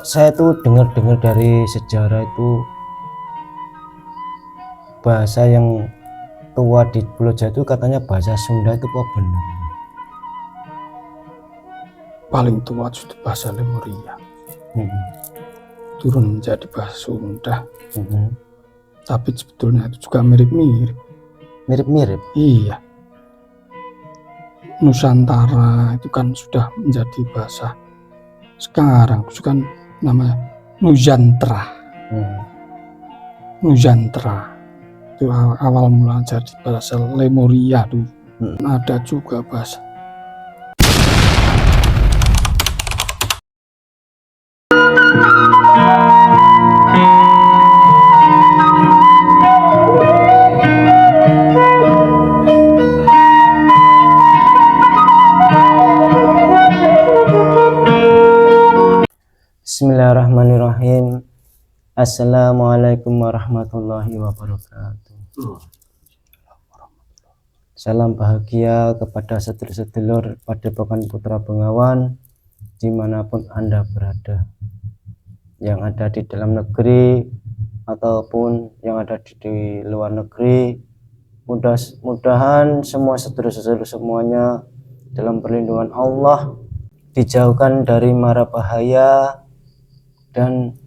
saya tuh dengar-dengar dari sejarah itu bahasa yang tua di Pulau Jawa itu katanya bahasa Sunda itu kok benar? Paling tua itu bahasa Lemuria, turun menjadi bahasa Sunda. Tapi sebetulnya itu juga mirip-mirip. Mirip-mirip. Iya. Nusantara itu kan sudah menjadi bahasa sekarang itu kan namanya Nusantara. Nusantara itu awal mula jadi bahasa Lemuria tuh. Ada juga bahasa Bismillahirrahmanirrahim. Assalamualaikum warahmatullahi wabarakatuh. Salam bahagia kepada sedulur-sedulur Padepokan Putra Bengawan dimanapun Anda berada, yang ada di dalam negeri ataupun yang ada di luar negeri. Mudah-mudahan semua sedulur-sedulur semuanya dalam perlindungan Allah, dijauhkan dari mara bahaya dan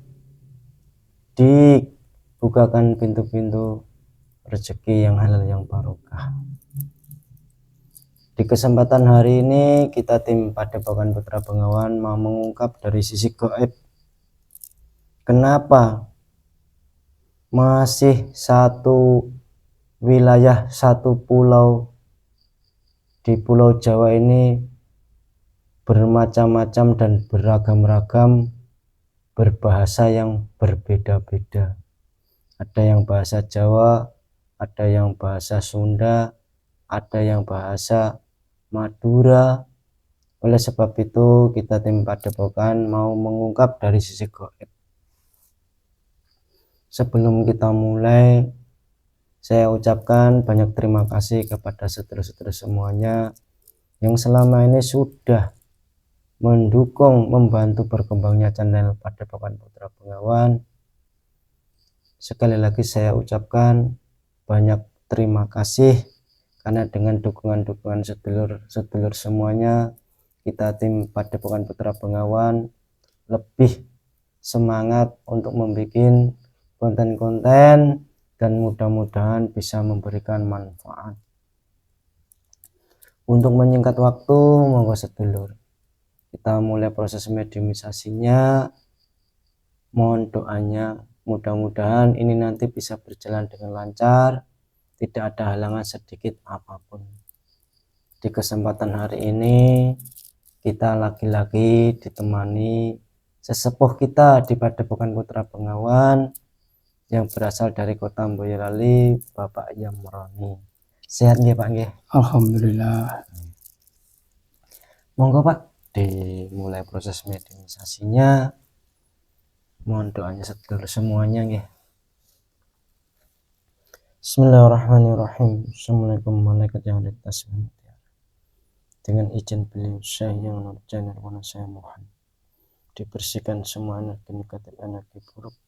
dibukakan pintu-pintu rezeki yang halal yang barokah. Di kesempatan hari ini kita tim Padepokan Putra Bengawan mau mengungkap dari sisi gaib kenapa masih satu wilayah, satu pulau di Pulau Jawa ini bermacam-macam dan beragam-ragam berbahasa yang berbeda-beda. Ada yang bahasa Jawa, ada yang bahasa Sunda, ada yang bahasa Madura. Oleh sebab itu kita tim Padepokan mau mengungkap dari sisi gaib. Sebelum kita mulai, saya ucapkan banyak terima kasih kepada sedulur-sedulur semuanya yang selama ini sudah mendukung, membantu berkembangnya channel Padepokan Putra Bengawan. Sekali lagi saya ucapkan banyak terima kasih, karena dengan dukungan-dukungan sedulur-sedulur semuanya, kita tim Padepokan Putra Bengawan lebih semangat untuk membuat konten-konten dan mudah-mudahan bisa memberikan manfaat. Untuk menyingkat waktu, monggo sedulur, kita mulai proses mediumisasinya. Mohon doanya, mudah-mudahan ini nanti bisa berjalan dengan lancar, tidak ada halangan sedikit apapun. Di kesempatan hari ini kita lagi-lagi ditemani sesepuh kita di Padepokan Putra Bengawan yang berasal dari kota Boyolali, Bapak Yamroni. Sehat nggih Pak nggih? Alhamdulillah. Monggo Pak, dimulai proses mediumisasinya. Mohon doanya sedulur semuanya nggih. Bismillahirrahmanirrahim. Assalamualaikum malaikat yang ditasbih. Dengan izin beliau saya yang nurjana warna saya mohon dibersihkan semua energi negatif, energi buruk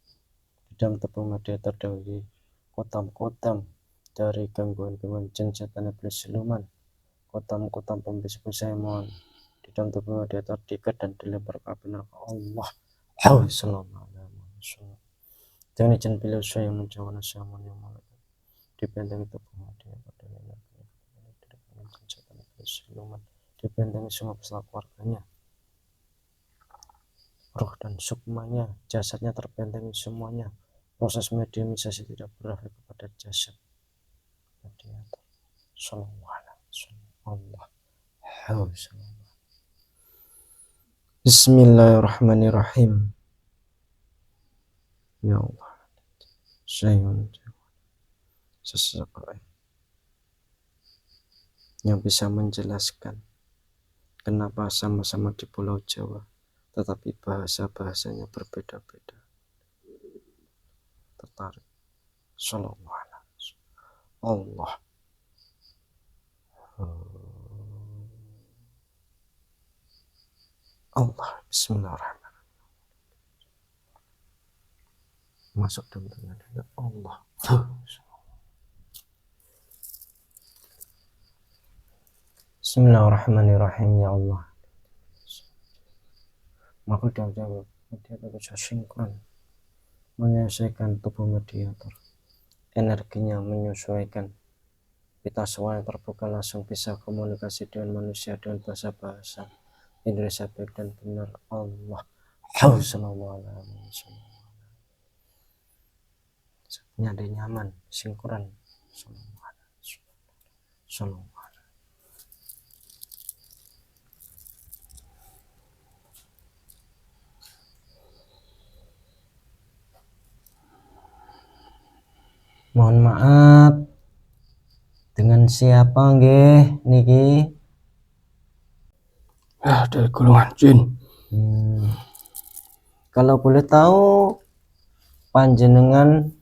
di dalam tubuh media terdahulu, kotam-kotam dari gangguan-gangguan jin, setan, iblis, siluman, kotam-kotam pembisik saya mohon di dalam tubuh media terdikat dan dilempar ke api neraka Allah. Dengan izin beliau saya yang nurjana warna saya mohon yang malaikat dibentengi tubuh media pada energi jin, setan, iblis, siluman, dibentengi semua beserta keluarganya, roh dan sukmanya, jasadnya terbentengi semuanya. Proses mediumisasi tidak berakhir kepada jasad mediator. Bismillahirrahmanirrahim. Ya Allah, saya seseorang yang bisa menjelaskan kenapa sama-sama di Pulau Jawa tetapi bahasa-bahasanya berbeda-beda. Tertarik. Allah. Allah. Bismillahirrahmanirrahim. masuk dalam telinga. Ya Allah. Bismillahirrahmanirrahim. Ya Allah, maka dia bisa sinkron menyesuaikan tubuh mediator, energinya menyesuaikan, kita semua terbuka langsung bisa komunikasi dengan manusia dengan bahasa-bahasa Indonesia baik dan benar. Allah nyadar nyaman sinkron. Mohon maaf, dengan siapa nggih niki? Ya, dari golongan jin. Kalau boleh tahu panjenengan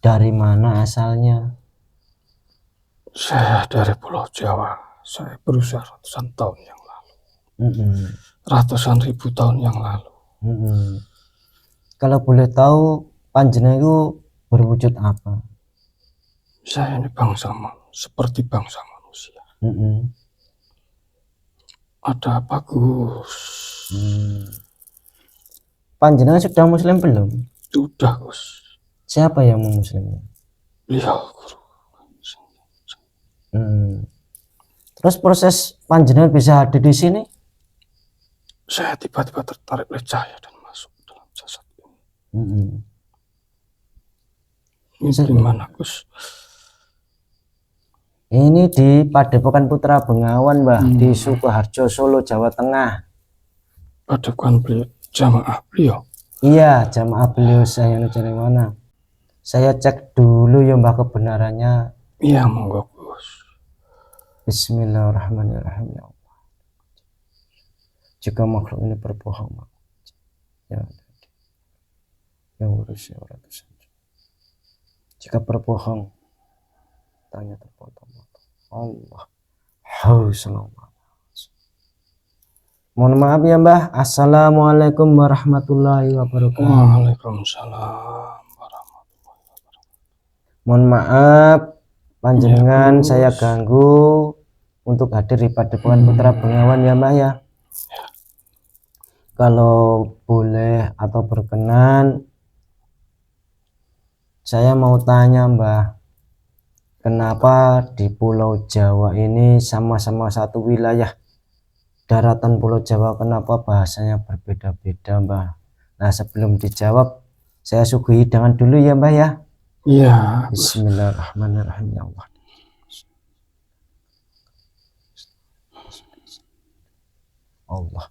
dari mana asalnya? Saya dari Pulau Jawa. Saya berusia ratusan tahun yang lalu. Ratusan ribu tahun yang lalu. Kalau boleh tahu panjenengan itu berwujud apa? Saya ini bangsa seperti bangsa manusia. Ada apa, Gus? Panjenengan sudah muslim belum? Sudah, Gus. Siapa yang mau muslim? Beliau guru. Terus proses panjenengan bisa hadir di sini? Saya tiba-tiba tertarik oleh cahaya dan masuk dalam jasad ini. Ini di mana, Gus? Ini di Padepokan Putra Bengawan, Mbah, di Sukoharjo, Solo, Jawa Tengah. Padepokan jamaah beliau? Iya, jamaah beliau. Saya dari mana? Saya cek dulu ya Mbah kebenarannya. Iya, monggo, Gus. Bismillahirrahmanirrahim. Ya Allah, jika makhluk ini berbohong, ya yang urus ya orang itu saja. Jika berbohong, tanya terpotong-potong. Allah, mohon maaf ya Mbah. Assalamualaikum warahmatullahi wabarakatuh. Waalaikumsalam warahmatullahi wabarakatuh. Mohon maaf panjenengan saya ganggu untuk hadir di Padepokan Putra Bengawan ya Mbah ya. Kalau boleh atau berkenan, saya mau tanya Mbah, kenapa di Pulau Jawa ini sama-sama satu wilayah daratan Pulau Jawa, kenapa bahasanya berbeda-beda Mbah? Nah, sebelum dijawab saya suguhi hidangan dulu ya Mbah ya. Iya. Bismillahirrahmanirrahim. Ya Allah. Allah.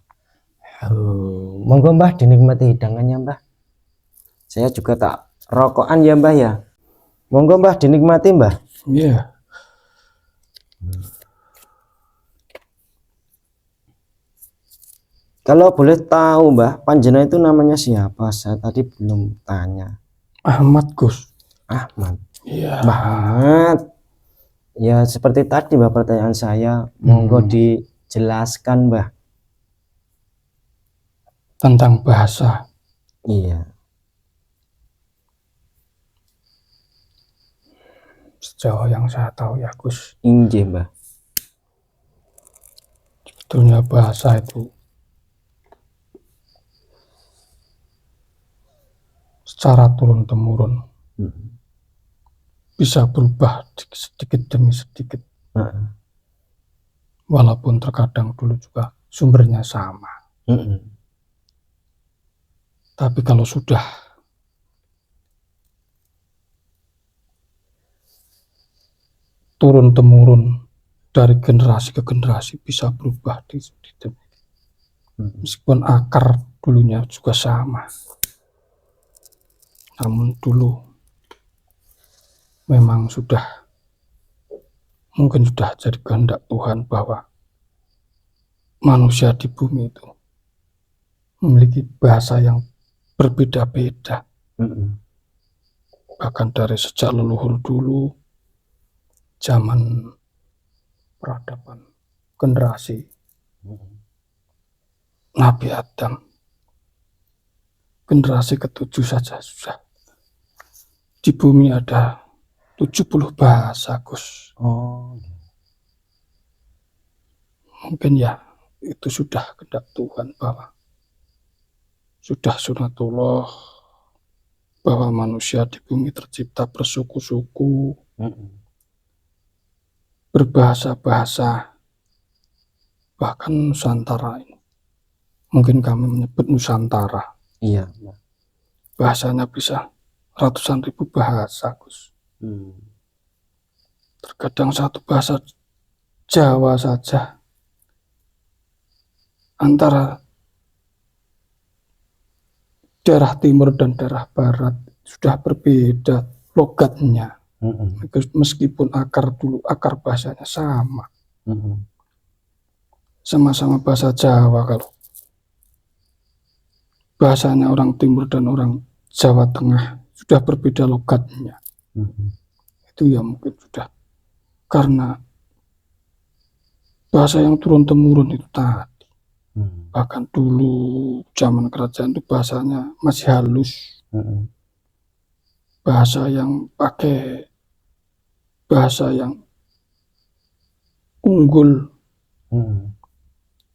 Monggo Mbah dinikmati hidangannya Mbah. Saya juga tak rokokan ya Mbah ya. Monggo Mbah dinikmati Mbah. Iya. Kalau boleh tahu Mbah, panjenengan itu namanya siapa? Saya tadi belum tanya. Ahmad, Gus. Ahmad. Iya. Mbah Ahmad. Ya seperti tadi Mbah pertanyaan saya, monggo dijelaskan Mbah. Tentang bahasa. Iya. Sejauh yang saya tahu ya Gus. Inggih Mbah. Sebetulnya bahasa itu secara turun-temurun bisa berubah sedikit demi sedikit. Walaupun terkadang dulu juga sumbernya sama. Tapi kalau sudah turun-temurun dari generasi ke generasi bisa berubah meskipun akar dulunya juga sama. Namun dulu memang mungkin sudah jadi kehendak Tuhan bahwa manusia di bumi itu memiliki bahasa yang berbeda-beda. Bahkan dari sejak leluhur dulu, zaman peradaban generasi Nabi Adam, generasi ke-7 saja sudah di bumi ada 70 bahasa, Gus. Oh, Mungkin ya itu sudah kehendak Tuhan, bahwa sudah sunatullah, bahwa manusia di bumi tercipta bersuku-suku, berbahasa-bahasa, bahkan Nusantara ini. Mungkin kami menyebut Nusantara. iya. Bahasanya bisa ratusan ribu bahasa, Gus. Terkadang satu bahasa Jawa saja antara daerah timur dan daerah barat sudah berbeda logatnya, meskipun akar bahasanya sama. Sama-sama bahasa Jawa, kalau bahasanya orang timur dan orang Jawa Tengah sudah berbeda logatnya, itu ya mungkin sudah karena bahasa yang turun-temurun itu tadi. Bahkan dulu zaman kerajaan itu bahasanya masih halus, bahasa yang pakai bahasa yang unggul.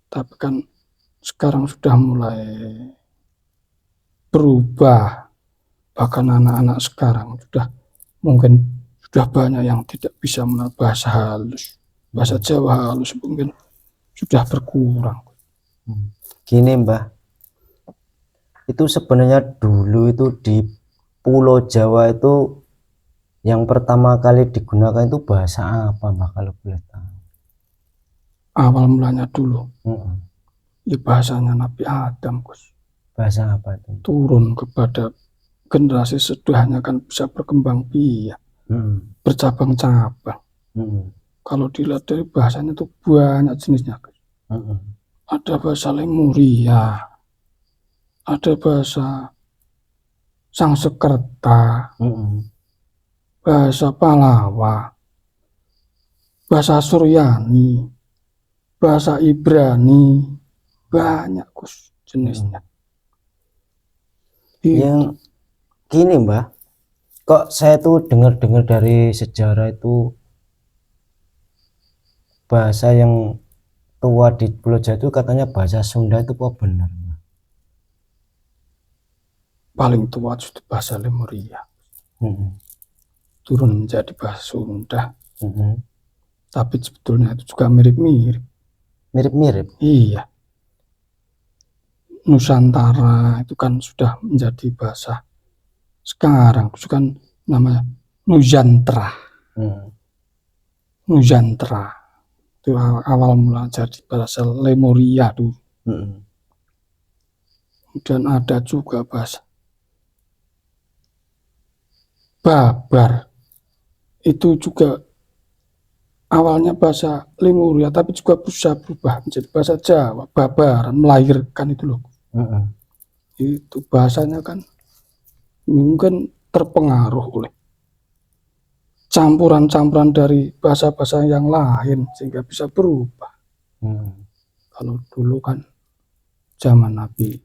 Tapi kan sekarang sudah mulai berubah. Bahkan anak-anak sekarang sudah banyak yang tidak bisa mengenal bahasa halus. Bahasa Jawa halus mungkin sudah berkurang. Gini Mbah, itu sebenarnya dulu itu di Pulau Jawa itu yang pertama kali digunakan itu bahasa apa Mbah kalau boleh tahu? Awal mulanya dulu ya bahasanya Nabi Adam, Gus. Bahasa apa itu? Turun kepada generasi sesudahnya kan bisa berkembang biak, bercabang-cabang. Kalau dilihat dari bahasanya itu banyak jenisnya, Gus. Ada bahasa Lemuria, ada bahasa Sangsekerta, bahasa Palawa, bahasa Suryani, bahasa Ibrani, banyak, Gus, jenisnya. Yang gini Mbah, kok saya tuh dengar-dengar dari sejarah itu bahasa yang tua di Pulau Jawa itu katanya bahasa Sunda, itu kok benar Mbah? Paling tua itu bahasa Lemuria, turun menjadi bahasa Sunda. Tapi sebetulnya itu juga mirip-mirip. Mirip-mirip? Iya. Nusantara itu kan sudah menjadi bahasa sekarang, itu kan namanya Nusantara. Nusantara itu awal mula jadi bahasa Lemuria dulu. Dan ada juga bahasa Babar, itu juga awalnya bahasa Lemuria tapi juga bisa berubah menjadi bahasa Jawa. Babaran, melahirkan itu loh. Itu bahasanya kan mungkin terpengaruh oleh campuran-campuran dari bahasa-bahasa yang lain sehingga bisa berubah. Kalau dulu kan zaman Nabi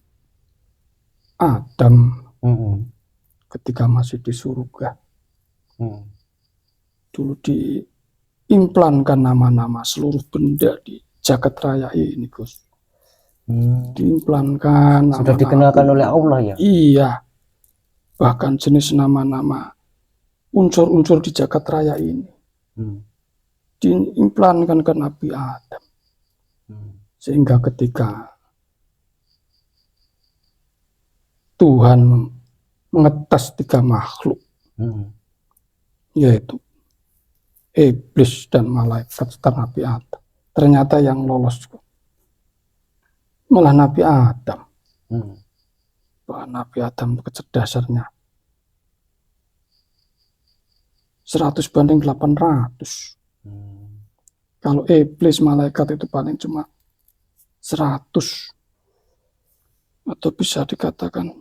Adam ketika masih di surga, dulu diimplankan nama-nama seluruh benda di jagat raya ini, Gus. Diimplankan sudah dikenalkan oleh Allah ya? Iya. Bahkan jenis nama-nama unsur-unsur di jagat raya ini diimplankan ke Nabi Adam. Sehingga ketika Tuhan mengetes 3 makhluk, yaitu iblis dan malaikat serta Nabi Adam, ternyata yang lolos malah Nabi Adam. Bahwa Nabi Adam kecerdasannya 100 banding 800. Kalau iblis malaikat itu paling cuma 100. Atau bisa dikatakan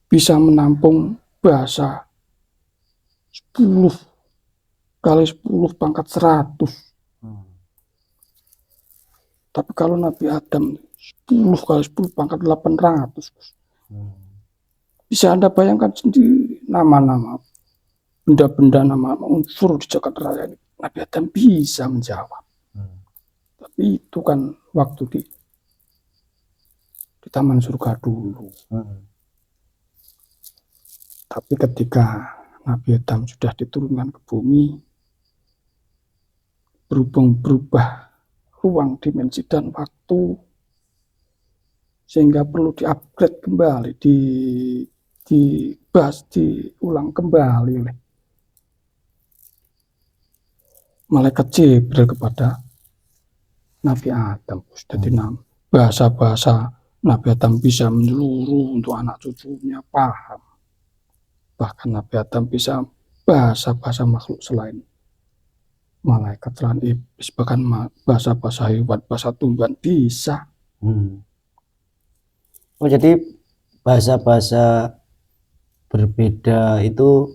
bisa menampung bahasa 10 kali 10 pangkat 100. Tapi kalau Nabi Adam 10 kali 10 pangkat 800. Bisa Anda bayangkan sendiri nama-nama benda-benda, nama unsur di jagat raya ini. Nabi Adam bisa menjawab. Tapi itu kan waktu di taman surga dulu. Tapi ketika Nabi Adam sudah diturunkan ke bumi, berhubung berubah ruang, dimensi, dan waktu, sehingga perlu di-upgrade kembali, diulang kembali oleh malaikat Jibril kepada Nabi Adam. Jadi bahasa-bahasa Nabi Adam bisa menyeluruh untuk anak cucunya paham. Bahkan Nabi Adam bisa bahasa-bahasa makhluk selain malaikat, selain iblis, bahkan bahasa-bahasa hewan, bahasa tumbuhan bisa. Oh, jadi bahasa-bahasa berbeda itu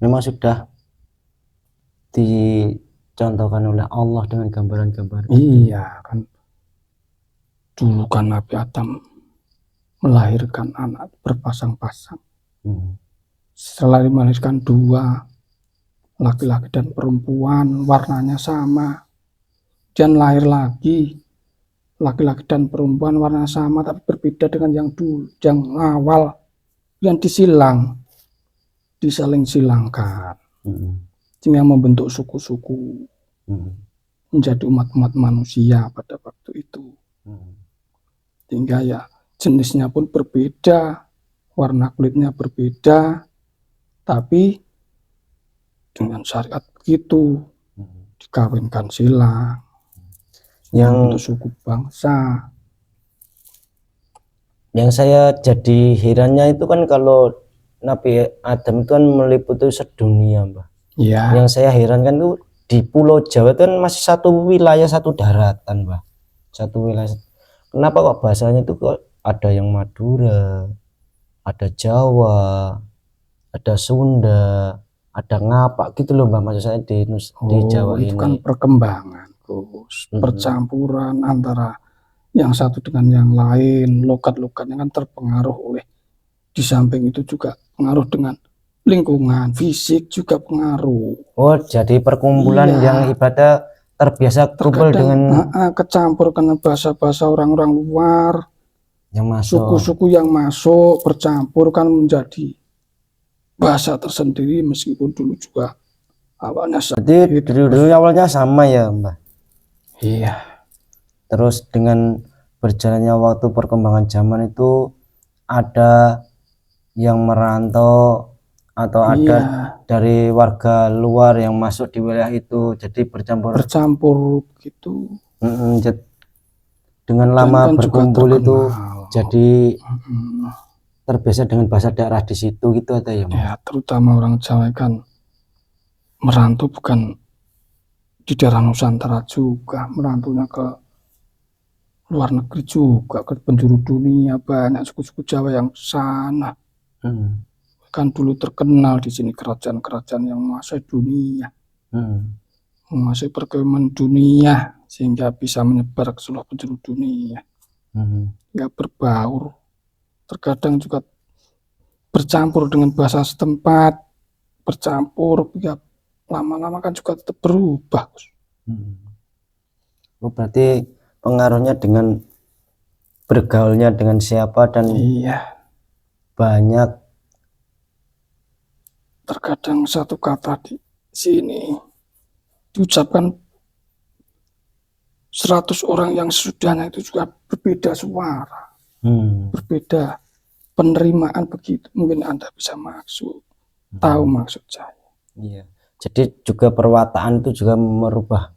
memang sudah dicontohkan oleh Allah dengan gambaran-gambaran. Iya kan, dulu kan Nabi Adam melahirkan anak berpasang-pasang. Setelah melahirkan 2, laki-laki dan perempuan, warnanya sama, dan lahir lagi laki-laki dan perempuan warna sama tapi berbeda dengan yang dulu, yang awal, yang disaling silangkan, sehingga membentuk suku-suku, menjadi umat-umat manusia pada waktu itu. Sehingga ya jenisnya pun berbeda, warna kulitnya berbeda, tapi dengan syariat begitu, dikawinkan silang, yang untuk suku bangsa. Yang saya jadi herannya itu kan kalau Nabi Adam itu kan meliputi sedunia, Mbah. Ya. Yang saya herankan itu di Pulau Jawa itu kan masih satu wilayah, satu daratan, Mbah. Satu wilayah. Kenapa kok bahasanya itu kok ada yang Madura, ada Jawa, ada Sunda, ada Ngapak gitu loh, Mbah. Maksud saya di Jawa itu ini. Kan perkembangan, percampuran antara yang satu dengan yang lain, logat-logatnya kan terpengaruh oleh, di samping itu juga pengaruh dengan lingkungan, fisik juga pengaruh. Oh, jadi perkumpulan yang ibadah terbiasa kumpul dengan kecampur dengan bahasa-bahasa orang-orang luar, yang masuk, suku-suku yang masuk bercampur kan menjadi bahasa tersendiri, meskipun dulu juga awalnya jadi dulu awalnya sama ya, Mbak. Iya. Terus dengan berjalannya waktu, perkembangan zaman itu ada yang merantau atau ada dari warga luar yang masuk di wilayah itu, jadi bercampur gitu. Dengan lama kan berkumpul itu jadi terbiasa dengan bahasa daerah di situ gitu atau ya, Mbak? Ya, terutama orang Jawa kan merantau bukan di daerah Nusantara juga, merantaunya ke luar negeri juga, ke penjuru dunia. Banyak suku-suku Jawa yang sana. Kan dulu terkenal di sini kerajaan-kerajaan yang menguasai dunia, menguasai perfilman dunia, sehingga bisa menyebar ke seluruh penjuru dunia. Ya, berbaur, terkadang juga bercampur dengan bahasa setempat, bercampur, ya lama-lama kan juga tetap berubah. Oh, berarti pengaruhnya dengan bergaulnya dengan siapa dan banyak. Terkadang satu kata di sini diucapkan 100 orang yang sesudahnya itu juga berbeda suara, berbeda penerimaan begitu. Mungkin Anda bisa tahu maksud saya. Iya. Jadi juga perwataan itu juga merubah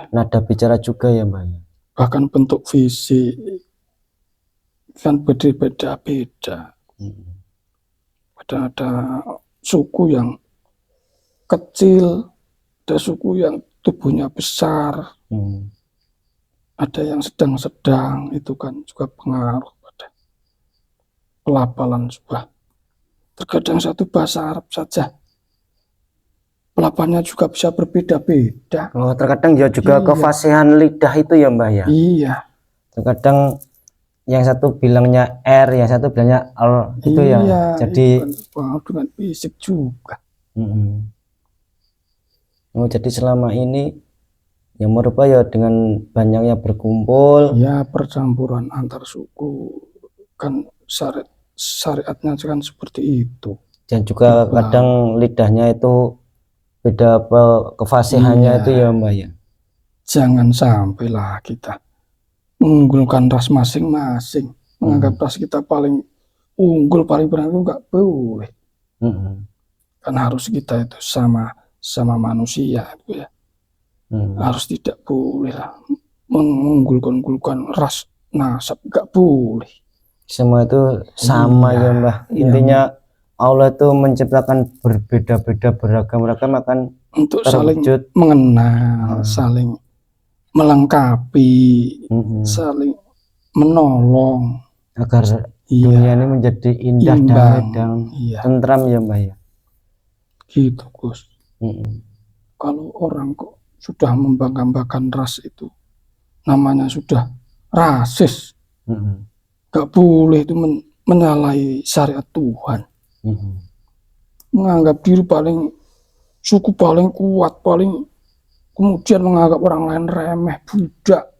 nada bicara juga ya, Mbak. Bahkan bentuk fisik kan berbeda-beda. Ada suku yang kecil, ada suku yang tubuhnya besar, ada yang sedang-sedang, itu kan juga pengaruh pada pelafalan sebuah. Terkadang satu bahasa Arab saja pelafalannya juga bisa berbeda-beda. Oh, terkadang ya juga kefasihan lidah itu ya, Mbak ya. Iya. Terkadang yang satu bilangnya R, yang satu bilangnya R gitu ya. Iya, Jadi itu kan pengaruh dengan fisik juga. Oh, jadi selama ini yang merubah ya dengan banyaknya berkumpul Ya, percampuran antar suku kan syariatnya kan seperti itu. dan juga Berbau. kadang lidahnya itu beda kefasihannya Iya. itu ya Mbak ya. Jangan sampailah kita mengunggulkan ras masing-masing, menganggap ras kita paling unggul, paling berani, nggak boleh. Kan harus kita itu sama manusia gitu ya. Harus tidak boleh lah mengunggulkan ras nasab, nggak boleh. Semua itu sama Iya, ya Mbak. iya. Intinya Allah itu menciptakan berbeda-beda beragam-ragam akan Untuk saling terwujud mengenal, saling melengkapi, saling menolong agar Iya, dunia ini menjadi indah, damai imbang. dan Iya, tentram ya Mbak ya. gitu Gus. Kalau orang kok sudah membanggakan ras itu, namanya sudah rasis, gak boleh itu menyalahi syariat Tuhan, menganggap diri paling suku paling kuat, paling kemudian menganggap orang lain remeh, budak,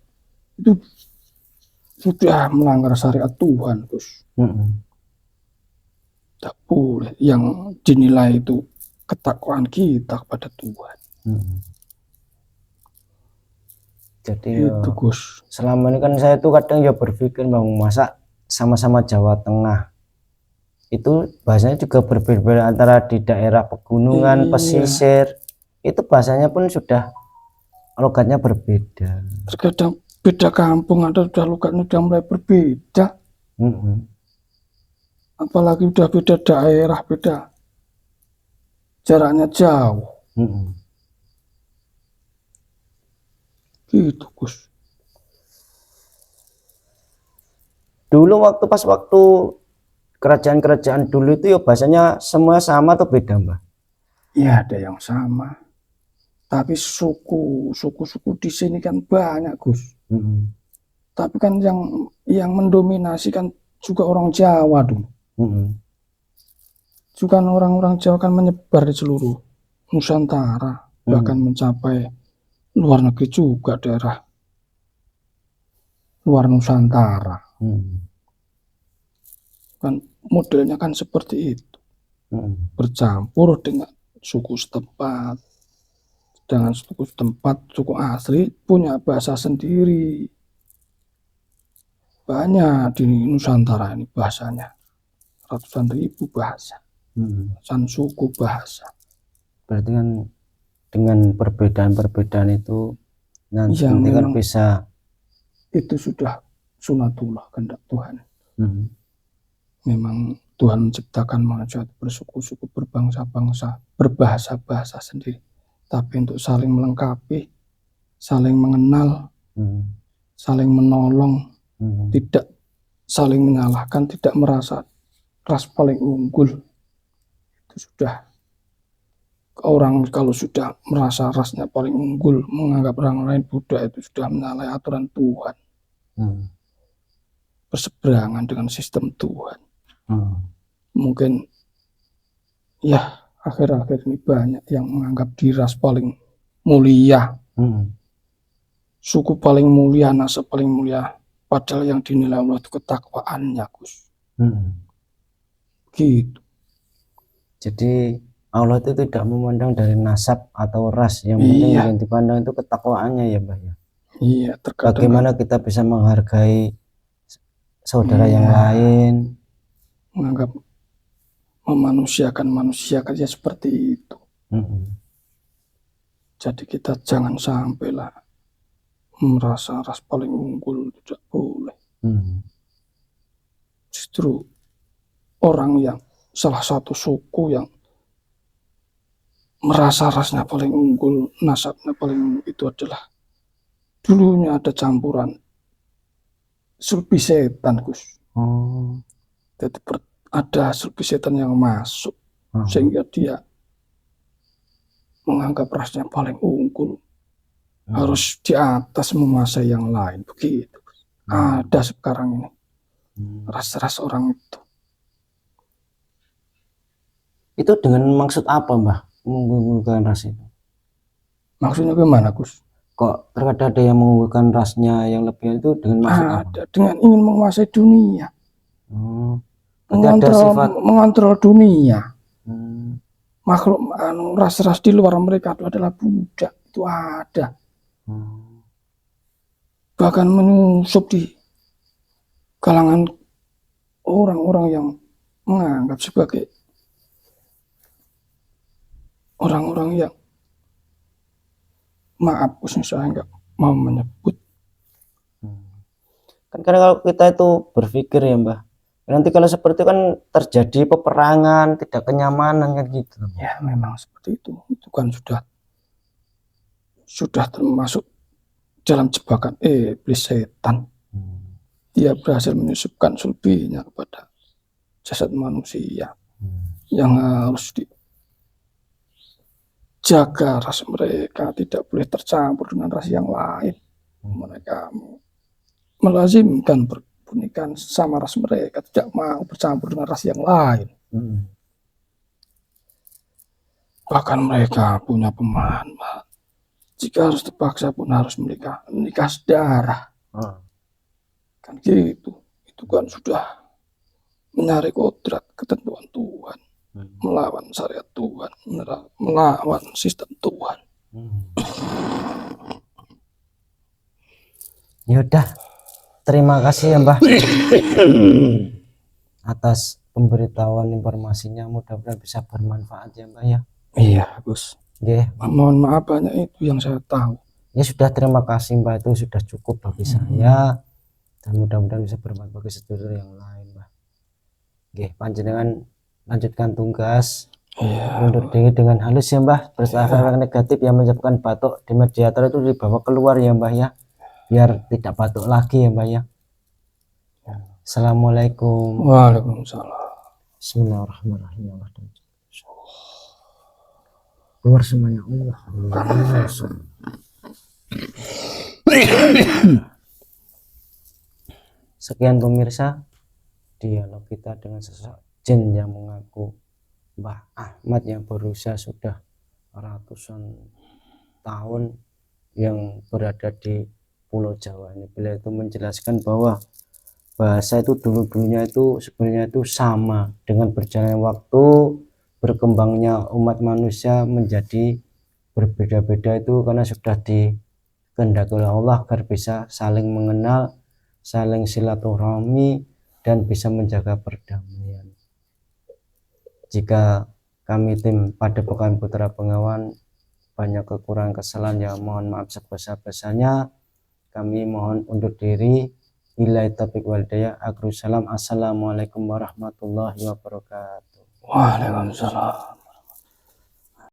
itu sudah melanggar syariat Tuhan, Gus. Tak boleh. Yang dinilai itu ketakwaan kita kepada Tuhan. Jadi Itu Gus. selama ini kan saya tuh kadang ya berpikir Bang, masa sama-sama Jawa Tengah itu bahasanya juga berbeda antara di daerah pegunungan, pesisir, itu bahasanya pun sudah logatnya berbeda. Terkadang beda kampung ada sudah logatnya sudah mulai berbeda. Apalagi udah beda daerah, beda jaraknya jauh. Gitu Gus. Dulu waktu kerajaan-kerajaan dulu itu ya bahasanya semua sama atau beda Mbak? Ya ada yang sama. Tapi suku di sini kan banyak Gus. Tapi kan yang mendominasi kan juga orang Jawa dulu. Juga orang-orang Jawa kan menyebar di seluruh Nusantara, bahkan mencapai luar negeri juga, daerah luar Nusantara. Kan modelnya kan seperti itu. Bercampur dengan suku setempat, suku asli punya bahasa sendiri. Banyak di Nusantara ini bahasanya, ratusan ribu bahasa, ratusan suku bahasa. Berarti kan dengan perbedaan-perbedaan itu nanti Ya, kan memang bisa itu sudah sunatullah, kehendak Tuhan. Memang Tuhan menciptakan manusia bersuku-suku, berbangsa-bangsa, berbahasa-bahasa sendiri. Tapi untuk saling melengkapi, saling mengenal, saling menolong, tidak saling menyalahkan, tidak merasa ras paling unggul. Itu sudah, orang kalau sudah merasa rasnya paling unggul, menganggap orang lain budak, itu sudah menyalahi aturan Tuhan. Berseberangan dengan sistem Tuhan. Mungkin ya akhir-akhir ini banyak yang menganggap diri ras paling mulia, suku paling mulia, nasab paling mulia, padahal yang dinilai Allah itu ketakwaannya Gus. Gitu. Jadi Allah itu tidak memandang dari nasab atau ras, yang penting yang dipandang itu ketakwaannya ya Mbak ya. Iya, terkadang bagaimana kita bisa menghargai saudara yang lain, menganggap memanusiakan manusia saja seperti itu. Jadi kita jangan sampailah merasa ras paling unggul, tidak boleh. Justru orang yang salah satu suku yang merasa rasnya paling unggul, nasabnya paling unggul, itu adalah dulunya ada campuran sulbi setan Gus. Jadi ada sulbi setan yang masuk sehingga dia menganggap rasnya paling unggul, harus di atas menguasai yang lain, begitu. Ada sekarang ini. ras-ras orang itu. Itu dengan maksud apa, Mbah? Mengunggulkan ras itu? Maksudnya gimana, Gus? Kok terkadang ada yang mengunggulkan rasnya yang lebih itu dengan maksud apa? Ada dengan ingin menguasai dunia, Oh, berarti ada sifat mengontrol dunia. hmm, Makhluk ras-ras di luar mereka itu adalah budak, itu ada. Bahkan menyusup di kalangan orang-orang yang menganggap sebagai orang-orang yang, maaf khususnya saya nggak mau menyebut. kan kadang kalau kita itu berpikir ya, Mbah, nanti kalau seperti itu kan terjadi peperangan, tidak kenyamanan kan gitu. Ya memang seperti itu kan sudah termasuk dalam jebakan iblis setan. Dia berhasil menyusupkan sulbinya kepada jasad manusia yang harus dijaga ras mereka, tidak boleh tercampur dengan ras yang lain. Mereka melazimkan pernikahan sama ras mereka, tidak mau bercampur dengan ras yang lain. Bahkan mereka punya pemahaman jika harus terpaksa pun harus menikah sedarah. Kan gitu. Itu kan sudah menyari kodrat ketentuan Tuhan, melawan syariat Tuhan, melawan sistem Tuhan. Ya udah, terima kasih ya, Mbah, atas pemberitahuan informasinya, mudah-mudahan bisa bermanfaat ya, Mbah ya. Iya, Gus. Mohon maaf, banyak itu yang saya tahu. Ya sudah, terima kasih, Mbah, itu sudah cukup bagi saya, dan mudah-mudahan bisa bermanfaat bagi sedulur yang lain, Mbah. Panjenengan lanjutkan tugas. Mundur diri dengan halus ya, Mbah. Berefek negatif yang menyebabkan batuk di mediator itu dibawa keluar ya, Mbah ya, biar tidak batuk lagi ya, Mbah ya. Assalamualaikum. Waalaikumsalam. Bismillahirrahmanirrahim. Keluar semuanya. Sekian pemirsa, dialog kita dengan sosok jin yang mengaku Mbah Ahmad yang berusia sudah ratusan tahun yang berada di Pulau Jawa ini. Beliau itu menjelaskan bahwa bahasa itu dulunya itu sebenarnya itu sama, dengan berjalannya waktu, berkembangnya umat manusia menjadi berbeda-beda itu karena sudah dikehendaki oleh Allah agar bisa saling mengenal, saling silaturahmi, dan bisa menjaga perdamaian. Jika kami tim Padepokan Putra Bengawan banyak kekurangan kesalahan, ya mohon maaf sebesar-besarnya. Kami mohon undur diri. Billahi taufiq wal hidayah. Assalamualaikum warahmatullahi wabarakatuh. Waalaikumsalam.